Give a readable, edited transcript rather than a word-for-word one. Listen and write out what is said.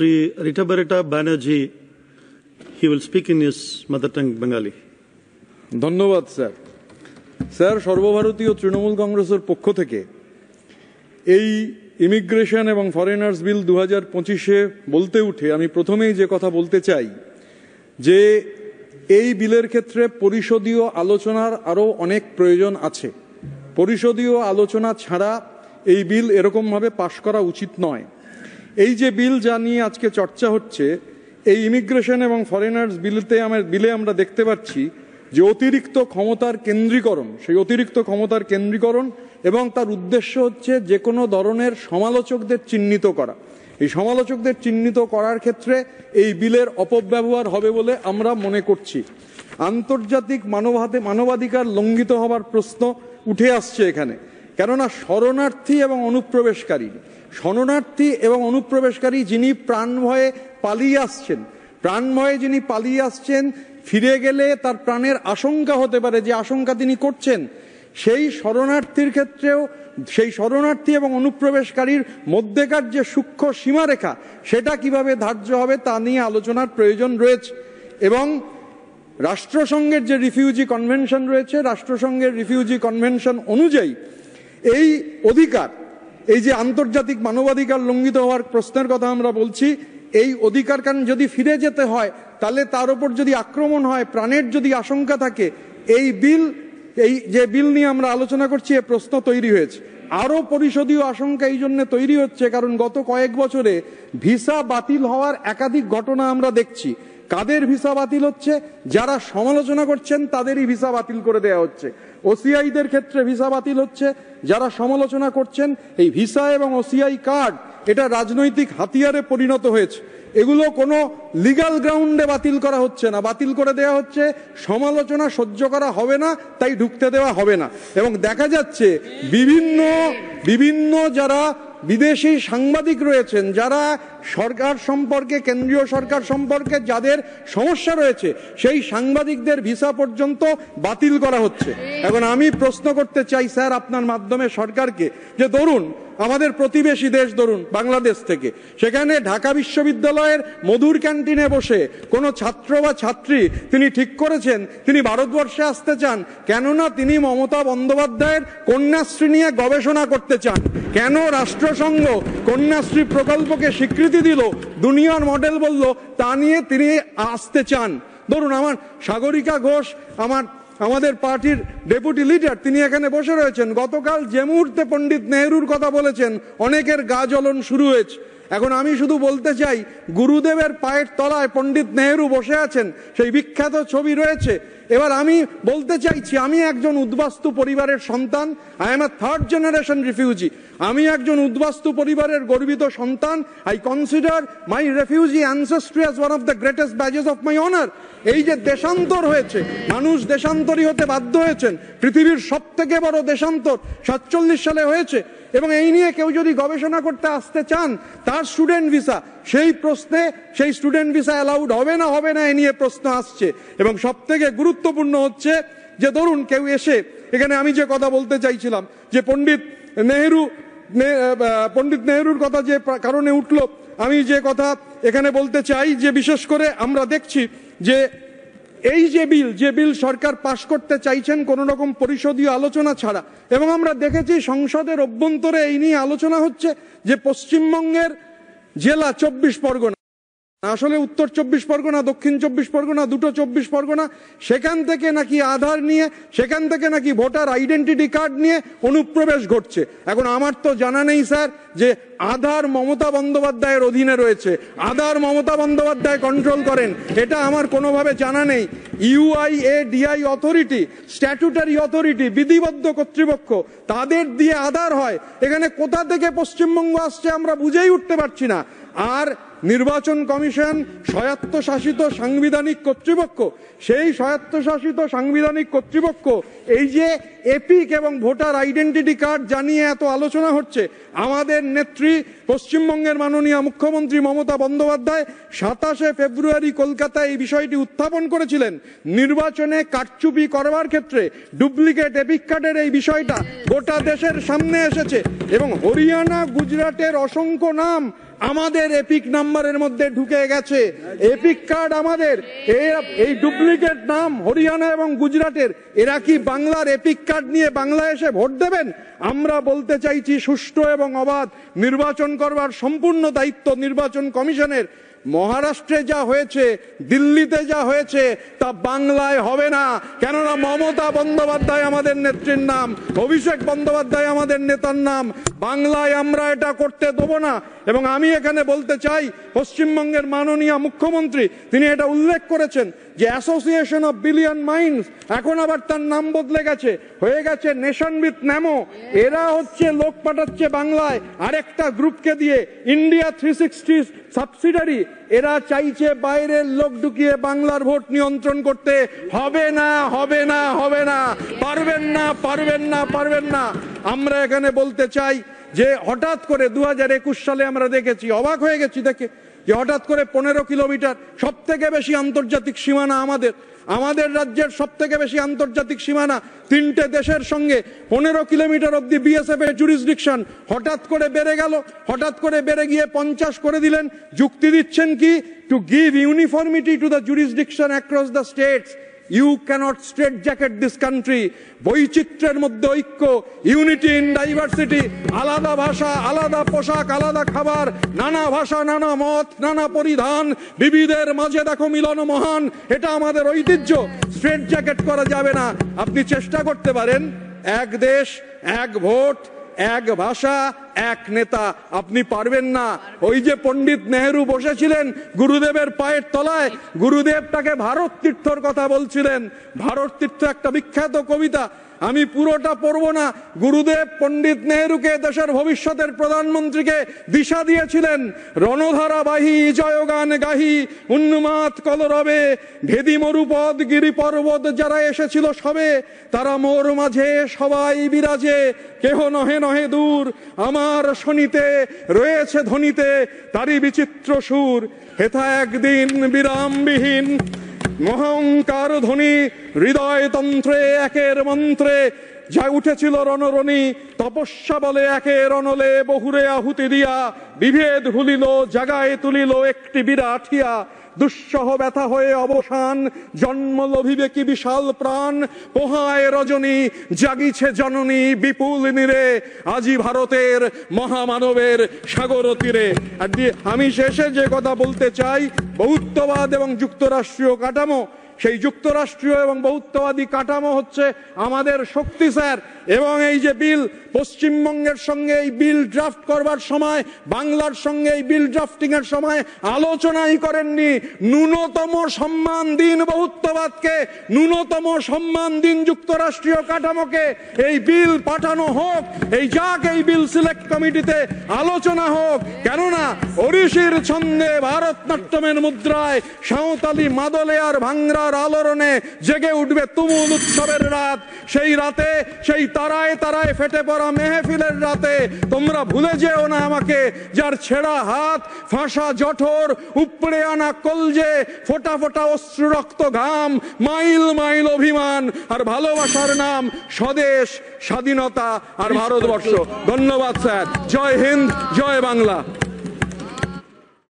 Sri Ritabarita Banerjee, he will speak in his mother tongue Bengali. ধন্যবাদ sir. Sir, সর্বভারতীয় তৃণমূল কংগ্রেসের পক্ষ থেকে এই ইমিগ্রেশন এবং ফরেনার্স বিল 2025-এ বলতে উঠে আমি প্রথমেই যে কথা বলতে চাই যে এই বিলের ক্ষেত্রে পরিষদীয় আলোচনার আরও অনেক প্রয়োজন আছে। পরিষদীয় আলোচনা ছাড়া এই বিল এরকমভাবে পাশ করা উচিত নয়। এই যে বিল যা নিয়ে আজকে চর্চা হচ্ছে, এই ইমিগ্রেশন এবং ফরেনার্স বিলে আমরা দেখতে পাচ্ছি যে অতিরিক্ত ক্ষমতার কেন্দ্রীকরণ, সেই অতিরিক্ত ক্ষমতার কেন্দ্রীকরণ এবং তার উদ্দেশ্য হচ্ছে যে কোনো ধরনের সমালোচকদের চিহ্নিত করা। এই সমালোচকদের চিহ্নিত করার ক্ষেত্রে এই বিলের অপব্যবহার হবে বলে আমরা মনে করছি। আন্তর্জাতিক মানবাধিকার লঙ্ঘিত হবার প্রশ্ন উঠে আসছে এখানে, কেননা শরণার্থী এবং অনুপ্রবেশকারী যিনি প্রাণ ভয়ে পালিয়ে আসছেন, ফিরে গেলে তার প্রাণের আশঙ্কা হতে পারে, যে আশঙ্কা তিনি করছেন, সেই শরণার্থীর ক্ষেত্রেও সেই শরণার্থী এবং অনুপ্রবেশকারীর মধ্যেকার যে সূক্ষ্ম সীমারেখা, সেটা কিভাবে ধার্য হবে তা নিয়ে আলোচনার প্রয়োজন রয়েছে। এবং রাষ্ট্রসংঘের যে রিফিউজি কনভেনশন রয়েছে, রাষ্ট্রসংঘের রিফিউজি কনভেনশন অনুযায়ী এই অধিকার, এই যে আন্তর্জাতিক মানবাধিকার লঙ্ঘিত হওয়ার প্রশ্নের কথা আমরা বলছি, এই অধিকার কারণ যদি ফিরে যেতে হয়, তাহলে তার উপর যদি আক্রমণ হয়, প্রাণের যদি আশঙ্কা থাকে, এই যে বিল নিয়ে আমরা আলোচনা করছি, এ প্রশ্ন তৈরি হয়েছে। আরও পরিষদীয় আশঙ্কা এই জন্য তৈরি হচ্ছে কারণ গত কয়েক বছরে ভিসা বাতিল হওয়ার একাধিক ঘটনা আমরা দেখছি। কাদের ভিসা বাতিল হচ্ছে? যারা সমালোচনা করছেন তাদেরই ভিসা বাতিল করে দেওয়া হচ্ছে। ওসিআইদের ক্ষেত্রে ভিসা বাতিল হচ্ছে, যারা সমালোচনা করছেন। এই ভিসা এবং ওসিআই কার্ড এটা রাজনৈতিক হাতিয়ারে পরিণত হয়েছে। এগুলো কোনো লিগ্যাল গ্রাউন্ডে বাতিল করা হচ্ছে না, বাতিল করে দেওয়া হচ্ছে সমালোচনা সহ্য করা হবে না, তাই ঢুকতে দেওয়া হবে না। এবং দেখা যাচ্ছে বিভিন্ন যারা বিদেশি সাংবাদিক রয়েছেন, যারা সরকার সম্পর্কে, কেন্দ্রীয় সরকার সম্পর্কে যাদের সমস্যা রয়েছে, সেই সাংবাদিকদের ভিসা পর্যন্ত বাতিল করা হচ্ছে। এখন আমি প্রশ্ন করতে চাই স্যার আপনার মাধ্যমে সরকারকে, যে ধরুন আমাদের প্রতিবেশী দেশ, ধরুন বাংলাদেশ থেকে, সেখানে ঢাকা বিশ্ববিদ্যালয়ের মধুর ক্যান্টিনে বসে কোনো ছাত্র বা ছাত্রী তিনি ঠিক করেছেন তিনি ভারতবর্ষে আসতে চান, কেননা তিনি মমতা বন্দ্যোপাধ্যায়ের কন্যাশ্রী নিয়ে গবেষণা করতে চান। কেন রাষ্ট্রসংঘ কন্যাশ্রী প্রকল্পকে স্বীকৃতি দিল, দুনিয়ার মডেল বলল, তা নিয়ে তিনি আসতে চান। ধরুন আমার সাগরিকা ঘোষ, আমাদের পার্টির ডেপুটি লিডার, তিনি এখানে বসে রয়েছেন। গতকাল যে মুহূর্তে পণ্ডিত নেহরুর কথা বলেছেন, অনেকের গা জ্বলন শুরু হয়েছে। এখন আমি শুধু বলতে চাই, গুরুদেবের পায়ের তলায় পণ্ডিত নেহরু বসে আছেন, সেই বিখ্যাত ছবি রয়েছে। এবার আমি বলতে চাইছি, আমি একজন উদ্বাস্তু পরিবারের সন্তান, I am a third generation refugee. আমি একজন উদ্বাস্তু পরিবারের গর্বিত সন্তান। I consider my refugee ancestry as one of the greatest badges of my honour. এই যে দেশান্তর হয়েছে, মানুষ দেশান্তরী হতে বাধ্য হয়েছেন, পৃথিবীর সব থেকে বড় দেশান্তর 47 সালে হয়েছে। এবং এই নিয়ে কেউ যদি গবেষণা করতে আসতে চান, তার স্টুডেন্ট ভিসা, সেই প্রশ্নে সেই স্টুডেন্ট ভিসা অ্যালাউড হবে না এ নিয়ে প্রশ্ন আসছে। এবং সব থেকে গুরুত্বপূর্ণ হচ্ছে যে ধরুন কেউ এসে এখানে, আমি যে কথা বলতে চাইছিলাম যে পণ্ডিত নেহরুর কথা যে কারণে উঠলো, আমি যে কথা এখানে বলতে চাই যে বিশেষ করে আমরা দেখছি যে এই যে বিল সরকার পাশ করতে চাইছেন কোনো রকম পরিষদীয় আলোচনা ছাড়া, এবং আমরা দেখেছি সংসদের অভ্যন্তরে এই নিয়ে আলোচনা হচ্ছে যে পশ্চিমবঙ্গের জেলা 24 পরগনা, আসলে উত্তর 24 পরগনা, দক্ষিণ 24 পরগনা, দুটো 24 পরগনা, সেখান থেকে নাকি আধার নিয়ে, সেখান থেকে নাকি ভোটার আইডেন্টিটি কার্ড নিয়ে অনুপ্রবেশ ঘটছে। এখন আমার তো জানা নেই স্যার যে আধার মমতা বন্দ্যোপাধ্যায়ের অধীনে রয়েছে, আধার মমতা বন্দ্যোপাধ্যায় কন্ট্রোল করেন, এটা আমার কোনোভাবে জানা নেই। ইউআইএডিআই অথরিটি, স্ট্যাটুটারি অথরিটি, বিধিবদ্ধ কর্তৃপক্ষ, তাদের দিয়ে আধার হয়। এখানে কোথা থেকে পশ্চিমবঙ্গ আসছে আমরা বুঝেই উঠতে পারছি না। আর নির্বাচন কমিশন স্বায়ত্তশাসিত সাংবিধানিক কর্তৃপক্ষ, সেই স্বায়ত্তশাসিত সাংবিধানিক কর্তৃপক্ষ এই যে এপিক এবং ভোটার আইডেন্টিটি কার্ড জানিয়ে এত আলোচনা হচ্ছে, আমাদের নেত্রী পশ্চিমবঙ্গের মাননীয় মুখ্যমন্ত্রী মমতা বন্দ্যোপাধ্যায় 27 ফেব্রুয়ারি কলকাতায় এই বিষয়টি উত্থাপন করেছিলেন। নির্বাচনে কারচুপি করবার ক্ষেত্রে ডুপ্লিকেট এপিক কার্ডের এই বিষয়টা গোটা দেশের সামনে এসেছে এবং হরিয়ানা, গুজরাটের অসংখ্য নাম আমাদের এপিক নাম্বারের মধ্যে ঢুকে গেছে। এপিক কার্ড আমাদের, এই ডুপ্লিকেট নাম হরিয়ানা এবং গুজরাটের, এরা কি বাংলার এপিক কার্ড নিয়ে বাংলায় এসে ভোট দেবেন? আমরা বলতে চাইছি সুষ্ঠু এবং অবাধ নির্বাচন করবার সম্পূর্ণ দায়িত্ব নির্বাচন কমিশনের। মহারাষ্ট্রে যা হয়েছে, দিল্লিতে যা হয়েছে তা বাংলায় হবে না। কেননা মমতা বন্দ্যোপাধ্যায় আমাদের নেত্রীর নাম, অভিষেক বন্দ্যোপাধ্যায় আমাদের নেতার নাম। বাংলায় আমরা এটা করতে দেবো না। এবং আমি এখানে বলতে চাই, পশ্চিমবঙ্গের মাননীয় মুখ্যমন্ত্রী তিনি এটা উল্লেখ করেছেন যে অ্যাসোসিয়েশন অফ বিলিয়ন মাইন্ডস, এখন আবার তার নাম বদলে গেছে, হয়ে গেছে নেশন উইথ ন্যামো। এরা হচ্ছে লোক পাঠাচ্ছে বাংলায় আরেকটা গ্রুপকে দিয়ে, ইন্ডিয়া 360 সাবসিডারি। এরা চাইছে বাইরের লোক ঢুকিয়ে বাংলার ভোট নিয়ন্ত্রণ করতে। হবে না, হবে না, হবে না, পারবেন না, পারবেন না, পারবেন না। আমরা এখানে বলতে চাই যে হঠাৎ করে 2021 সালে আমরা দেখেছি, অবাক হয়ে গেছি দেখে, যে হঠাৎ করে 15 কিলোমিটার, সব থেকে বেশি আন্তর্জাতিক সীমানা আমাদের রাজ্যের সব থেকে বেশি আন্তর্জাতিক সীমানা 3টে দেশের সঙ্গে 15 কিলোমিটার অব্দি বিএসএফ এর জুরিসডিকশন হঠাৎ করে বেড়ে গেল। হঠাৎ করে বেড়ে গিয়ে 50 করে দিলেন। যুক্তি দিচ্ছেন কি? To give uniformity to the jurisdiction across the states. You cannot straitjacket this country. বৈচিত্র্যের মধ্যে ঐক্য, ইউনিটি ইন ডাইভার্সিটি। আলাদা ভাষা, আলাদা পোশাক, আলাদা খাবার, নানা ভাষা, নানা মত, নানা পরিধান, বিবিধের মাঝে দেখো মিলন মহান, এটা আমাদের ঐতিহ্য। স্ট্রেটজ্যাকেট করা যাবে না। আপনি চেষ্টা করতে পারেন, এক দেশ এক ভোট, এক ভাষা, এক নেতা। আপনি পারবেন না। ওই যে পণ্ডিত নেহেরু বসেছিলেন গুরুদেবের পায়ের তলায়, গুরুদেব তাকে ভারত তীর্থর কথা বলছিলেন। ভারত তীর্থ একটা বিখ্যাত কবিতা, আমি পুরোটা পড়বো না। গুরুদেব পণ্ডিত নেহেরুকে, দেশের ভবিষ্যতের প্রধানমন্ত্রীকে দিশা দিয়েছিলেন। রণধারা বাহি জয়গান গাহি, উন্মাদ কলরবে, ভেদি মরুপদ গিরি পর্বত যারা এসেছিল সবে, তারা মোর মাঝে সবাই বিরাজে, কেহ নহে নহে দূর, আমার শনিতে রয়েছে ধ্বনিতে তারি বিচিত্র সুর। হেথা একদিন বিরামবিহীন মহংকার ধ্বনি, হৃদয় তন্ত্রে একের মন্ত্রে যা উঠেছিল রণরণী। তপস্যা বলে একের অনলে বহুরে আহুতি দিয়া, বিভেদ ভুলিল জাগায় তুলিল একটি বিরাঠিয়া। দুঃসহ ব্যথা হয়ে অবসান, জন্ম লভিবে কি বিশাল প্রাণ, পোহায় রজনী জাগিছে জননী বিপুল নীরে, আজি ভারতের মহামানবের সাগর তীরে। আমি শেষে যে কথা বলতে চাই, বহুত্ববাদ এবং যুক্তরাষ্ট্রীয় কাঠামো, সেই যুক্তরাষ্ট্রীয় এবং বহুত্ববাদী কাঠামো হচ্ছে আমাদের শক্তি স্যার। এবং এই যে বিল, পশ্চিমবঙ্গের সঙ্গে এই বিল ড্রাফট করবার সময়, বাংলার সঙ্গে এই বিল ড্রাফটিং এর সময় আলোচনাই করেননি। ন্যূনতম সম্মান দিন বহুত্ববাদকে, ন্যূনতম সম্মান দিন যুক্তরাষ্ট্রীয় কাঠামোকে। এই বিল পাঠানো হোক, এই যাক এই বিল সিলেক্ট কমিটিতে আলোচনা হোক। কেননা ওড়িশির ছন্দে ভারতনাট্যমের মুদ্রায় সাঁওতালি মাদলে আর ভাঙ্গরার আলোড়নে জেগে উঠবে তুমুল উৎসবের রাত। সেই রাতে, সেই তারায় তারায় ফেটে পড়া মেহফিলের রাতে তোমরা ভুলে যেও না আমাকে, যার ছেঁড়া হাত, ফাঁসা জঠর, উপড়ে আনা কলজে, ফোটা ফোটা অশ্রু রক্ত ঘাম, মাইল মাইল অভিমান আর ভালোবাসার নাম স্বদেশ, স্বাধীনতা আর ভারতবর্ষ। ধন্যবাদ স্যার। জয় হিন্দ, জয় বাংলা।